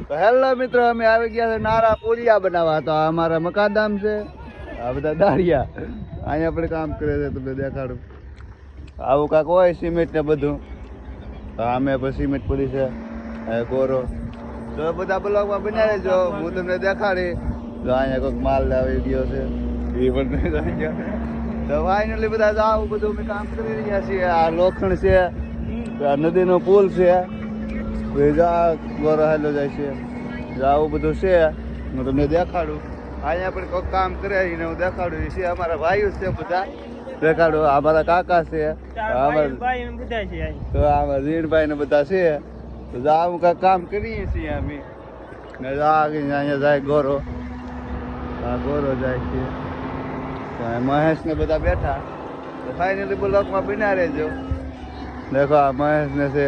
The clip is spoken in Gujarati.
તો હેલો મિત્રો, અમે આવી ગયા છે નારા પુલિયા બનાવવા. તો આ અમારા મકાદામ છે, આ બધા દાળિયા અહીંયા આપણે કામ કરે છે. તમને દેખાડું, આવું કાંક હોય સિમેન્ટ ને બધું. તો અમે પછી સિમેન્ટ પૂરી છે ગોરો. તો બધા બ્લોગમાં બનાવી લેજો, હું તમને દેખાડી. તો અહીંયા કોઈક માલ આવી ગયો છે એ પણ. તો ફાઇનલી બધા આવું બધું અમે કામ કરી રહ્યા છીએ. આ લોખંડ છે, આ નદીનો પુલ છે, ગોરો હેલો જાય છે. આવું બધું છે, હું તમને દેખાડું. અહીંયા પણ કોઈક કામ કરે ને હું દેખાડું. એ છે અમારા ભાઈઓ છે બધા, દેખાડું. અમારા કાકા છે, તો આમાં ઝીણભાઈ ને બધા છે. તો આવું કાંઈક કામ કરીએ છીએ અમે. ને અહીંયા જાય ગોરો, આ ગોરો જાય છે. મહેશ ને બધા બેઠા. તો ફાઇનલી બ્લોકમાં બના રહેજો. દેખો આ મહેશ ને છે.